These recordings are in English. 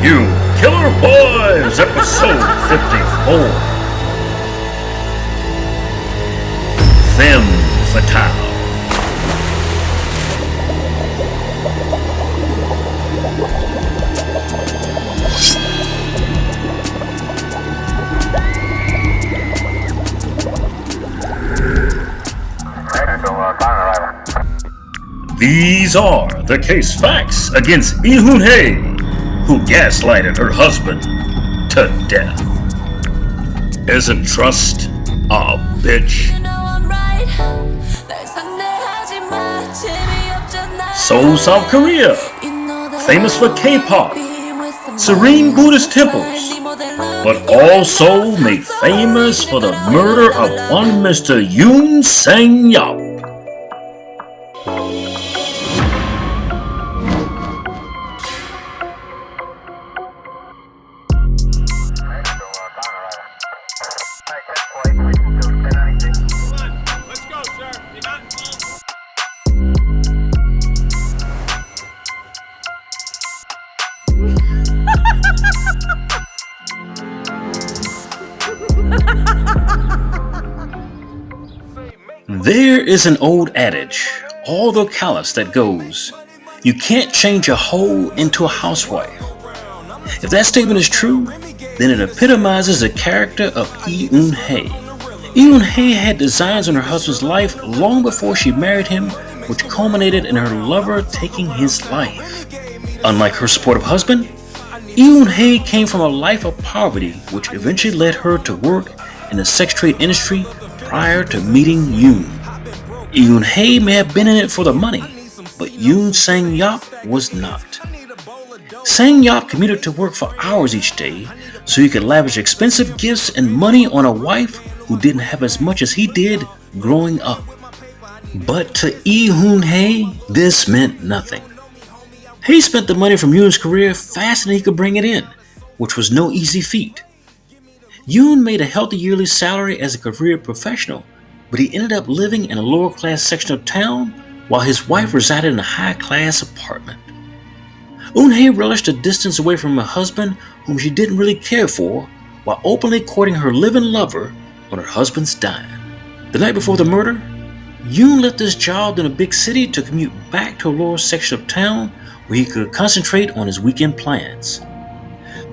You Killer Boys, episode 54. Femme Fatale. These are the case facts against Lee Hoon-hye, who gaslighted her husband to death. Isn't trust a bitch? Seoul, South Korea, famous for K-pop, serene Buddhist temples, but also made famous for the murder of one Mr. Yoon Sang-yeop. There is an old adage, although callous, that goes, you can't change a hoe into a housewife. If that statement is true, then it epitomizes the character of Lee Hoon-hye. Lee Hoon-hye had designs on her husband's life long before she married him, which culminated in her lover taking his life. Unlike her supportive husband, Lee Hoon-hye came from a life of poverty, which eventually led her to work in the sex trade industry prior to meeting Yoon. Lee Hoon-hye may have been in it for the money, but Yoon Sang-yeop was not. Sang-yeop commuted to work for hours each day so he could lavish expensive gifts and money on a wife who didn't have as much as he did growing up. But to Lee Hoon-hye, this meant nothing. He spent the money from Yoon's career faster than he could bring it in, which was no easy feat. Yoon made a healthy yearly salary as a career professional, but he ended up living in a lower class section of town while his wife resided in a high class apartment. Hoon-hye relished the distance away from her husband, whom she didn't really care for, while openly courting her living lover on her husband's dime. The night before the murder, Yoon left his job in a big city to commute back to a lower section of town where he could concentrate on his weekend plans.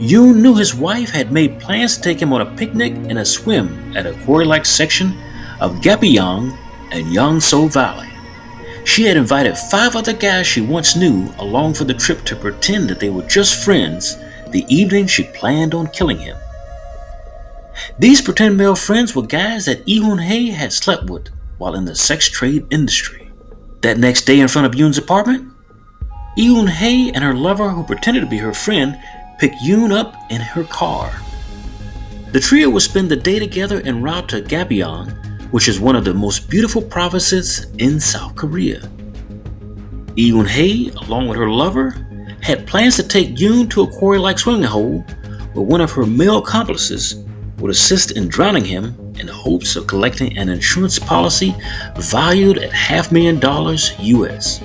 Yoon knew his wife had made plans to take him on a picnic and a swim at a quarry-like section of Gapyeong and Yongso Valley. She had invited 5 other guys she once knew along for the trip to pretend that they were just friends the evening she planned on killing him. These pretend male friends were guys that Lee Hoon-hye had slept with while in the sex trade industry. That next day in front of Yoon's apartment, Lee Hoon-hye and her lover, who pretended to be her friend, picked Yoon up in her car. The trio would spend the day together en route to Gapyeong, which is one of the most beautiful provinces in South Korea. Lee Hoon-hye, along with her lover, had plans to take Yoon to a quarry-like swimming hole where one of her male accomplices would assist in drowning him in the hopes of collecting an insurance policy valued at $500,000 US.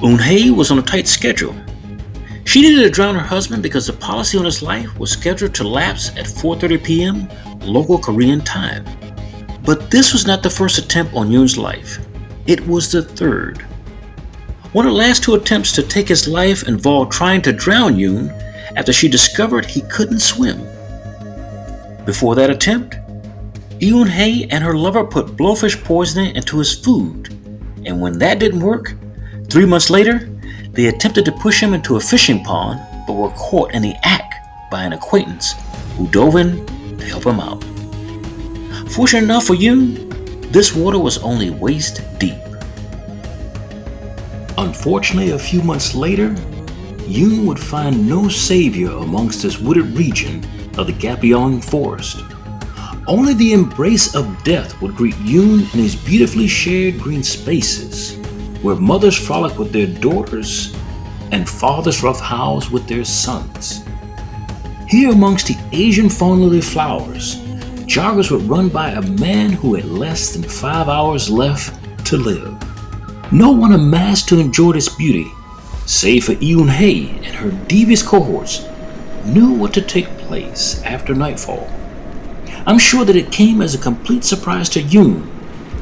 Hoon-hye was on a tight schedule. She needed to drown her husband because the policy on his life was scheduled to lapse at 4:30 p.m. local Korean time. But this was not the first attempt on Yoon's life. It was the third. One of the last 2 attempts to take his life involved trying to drown Yoon after she discovered he couldn't swim. Before that attempt, Lee Hoon-hye and her lover put blowfish poisoning into his food, and when that didn't work, 3 months later, they attempted to push him into a fishing pond, but were caught in the act by an acquaintance who dove in to help him out. Fortunate enough for Yoon, this water was only waist deep. Unfortunately, a few months later, Yoon would find no savior amongst this wooded region of the Gapyeong forest. Only the embrace of death would greet Yoon in these beautifully shared green spaces, where mothers frolic with their daughters and fathers roughhouse with their sons. Here amongst the Asian fawn lily flowers, joggers would run by a man who had less than 5 hours left to live. No one amassed to enjoy this beauty, save for Lee Hoon-hye and her devious cohorts, knew what to take place after nightfall. I'm sure that it came as a complete surprise to Yoon,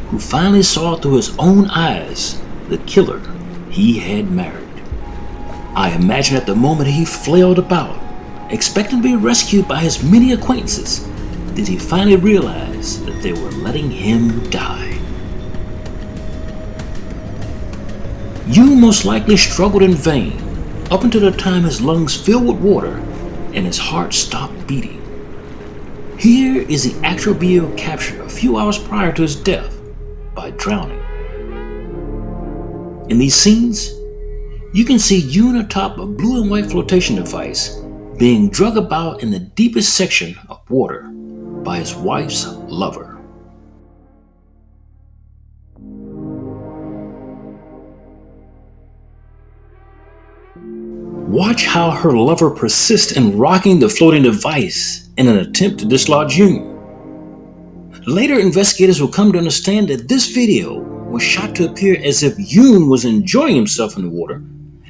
who finally saw through his own eyes the killer he had married. I imagine at the moment he flailed about, expecting to be rescued by his many acquaintances, did he finally realize that they were letting him die. Yoon most likely struggled in vain up until the time his lungs filled with water and his heart stopped beating. Here is the actual video captured a few hours prior to his death by drowning. In these scenes, you can see Yoon atop a blue and white flotation device being dragged about in the deepest section of water by his wife's lover. Watch how her lover persists in rocking the floating device in an attempt to dislodge Yoon. Later, investigators will come to understand that this video was shot to appear as if Yoon was enjoying himself in the water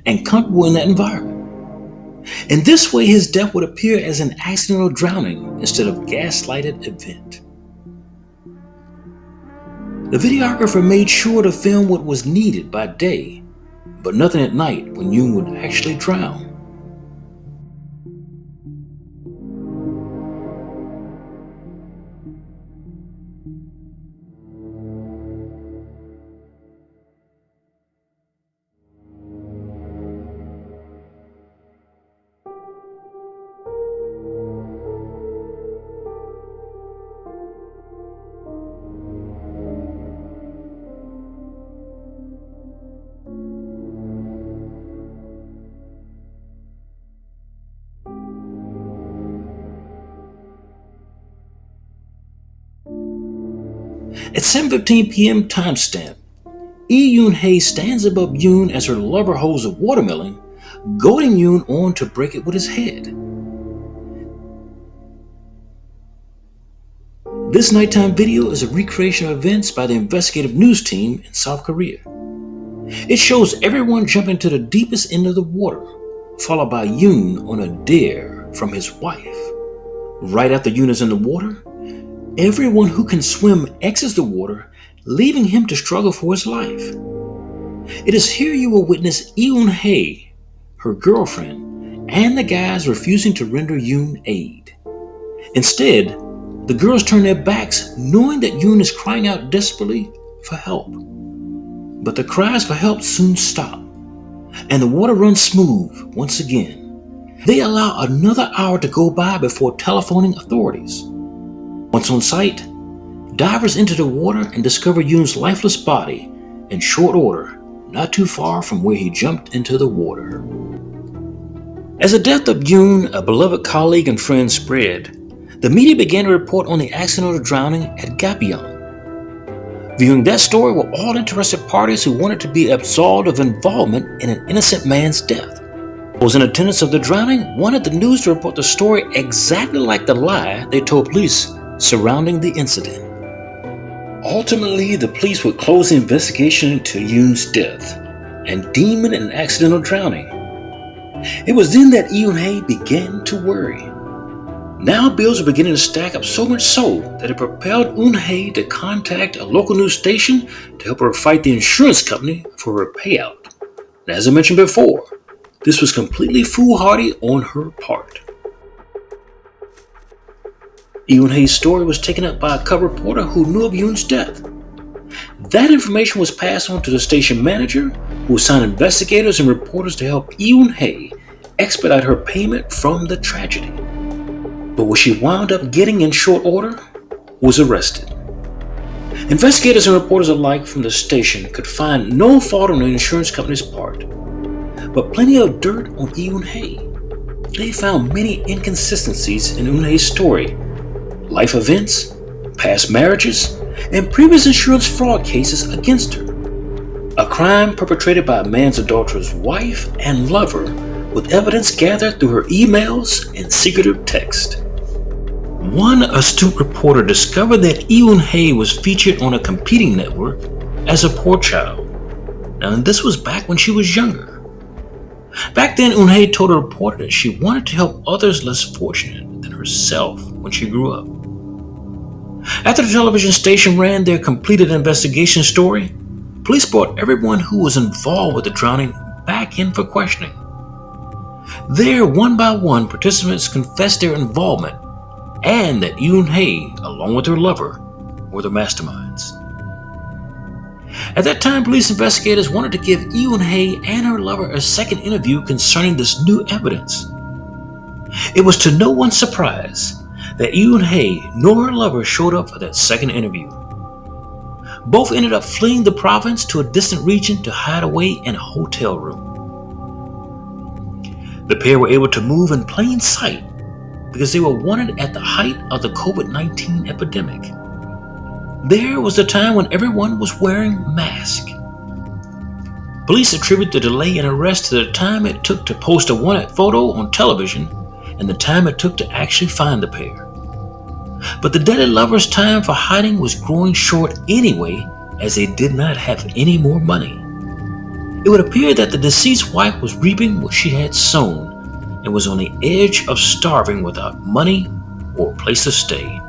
and comfortable in that environment. In this way, his death would appear as an accidental drowning instead of gaslighted event. The videographer made sure to film what was needed by day, but nothing at night when Yoon would actually drown. At 7:15 p.m. timestamp, Yoon-hae stands above Yoon as her lover holds a watermelon, goading Yoon on to break it with his head. This nighttime video is a recreation of events by the investigative news team in South Korea. It shows everyone jumping to the deepest end of the water, followed by Yoon on a dare from his wife. Right after Yoon is in the water, everyone who can swim exits the water, leaving him to struggle for his life. It is here you will witness Yoon-hae, her girlfriend, and the guys refusing to render Yoon aid. Instead, the girls turn their backs knowing that Yoon is crying out desperately for help. But the cries for help soon stop, and the water runs smooth once again. They allow another hour to go by before telephoning authorities. Once on site, divers enter the water and discover Yoon's lifeless body in short order, not too far from where he jumped into the water. As the death of Yoon, a beloved colleague and friend, spread, the media began to report on the accidental drowning at Gapyeong. Viewing that story were all interested parties who wanted to be absolved of involvement in an innocent man's death. Those in attendance of the drowning wanted the news to report the story exactly like the lie they told police surrounding the incident. Ultimately, the police would close the investigation into Yoon's death and deem it an accidental drowning. It was then that Yoon-hae began to worry. Now bills were beginning to stack up, so much so that it propelled Yoon-hae to contact a local news station to help her fight the insurance company for her payout. And as I mentioned before, this was completely foolhardy on her part. Yoon-hae's story was taken up by a cub reporter who knew of Yoon's death. That information was passed on to the station manager, who assigned investigators and reporters to help Yoon-hae expedite her payment from the tragedy. But what she wound up getting in short order was arrested. Investigators and reporters alike from the station could find no fault on the insurance company's part, but plenty of dirt on Yoon-hae. They found many inconsistencies in Yoon-hae's story: life events, past marriages, and previous insurance fraud cases against her. A crime perpetrated by a man's adulterous wife and lover, with evidence gathered through her emails and secretive text. One astute reporter discovered that Yoon-hae was featured on a competing network as a poor child. Now, this was back when she was younger. Back then, Eunhae told a reporter that she wanted to help others less fortunate than herself when she grew up. After the television station ran their completed investigation story, police brought everyone who was involved with the drowning back in for questioning. There, one by one, participants confessed their involvement and that Eunhae, along with her lover, were the masterminds. At that time, police investigators wanted to give Eunhae and her lover a second interview concerning this new evidence. It was to no one's surprise that Eunhae nor her lover showed up for that second interview. Both ended up fleeing the province to a distant region to hide away in a hotel room. The pair were able to move in plain sight because they were wanted at the height of the COVID-19 epidemic. There was a time when everyone was wearing masks. Police attribute the delay in arrest to the time it took to post a wanted photo on television and the time it took to actually find the pair. But the deadly lovers' time for hiding was growing short anyway, as they did not have any more money. It would appear that the deceased wife was reaping what she had sown and was on the edge of starving without money or a place to stay.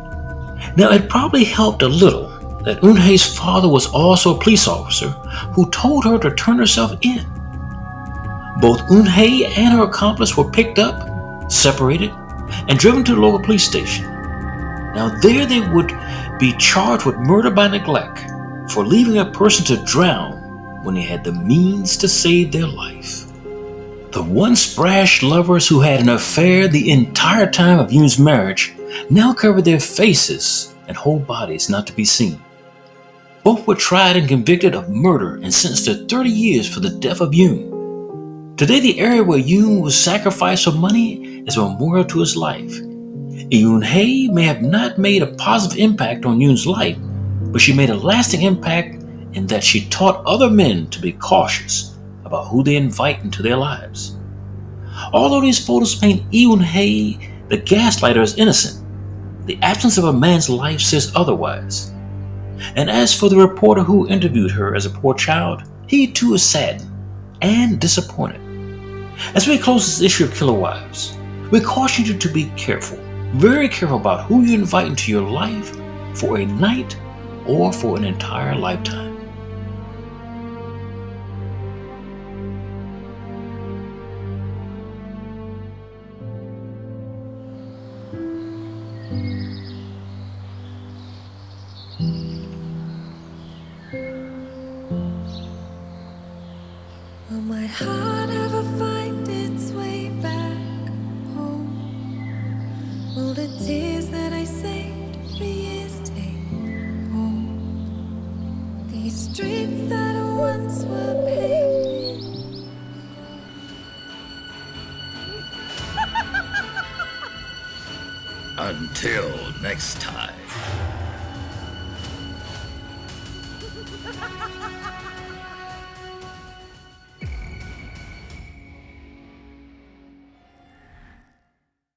Now, it probably helped a little that Eunhae's father was also a police officer who told her to turn herself in. Both Eunhae and her accomplice were picked up, separated, and driven to the local police station. Now, there they would be charged with murder by neglect for leaving a person to drown when they had the means to save their life. The once brash lovers who had an affair the entire time of Yoon's marriage now covered their faces and whole bodies not to be seen. Both were tried and convicted of murder and sentenced to 30 years for the death of Yoon. Today, the area where Yoon was sacrificed for money is a memorial to his life. Eunhae may have not made a positive impact on Yoon's life, but she made a lasting impact in that she taught other men to be cautious about who they invite into their lives. Although these photos paint Eunhae, the gaslighter, as innocent, the absence of a man's life says otherwise. And as for the reporter who interviewed her as a poor child, he too is saddened and disappointed. As we close this issue of Killer Wives, we caution you to be careful, very careful about who you invite into your life for a night or for an entire lifetime. Will my heart ever find its way back home? Will the tears that I saved for years take home? These streets that once were paved in Until next time.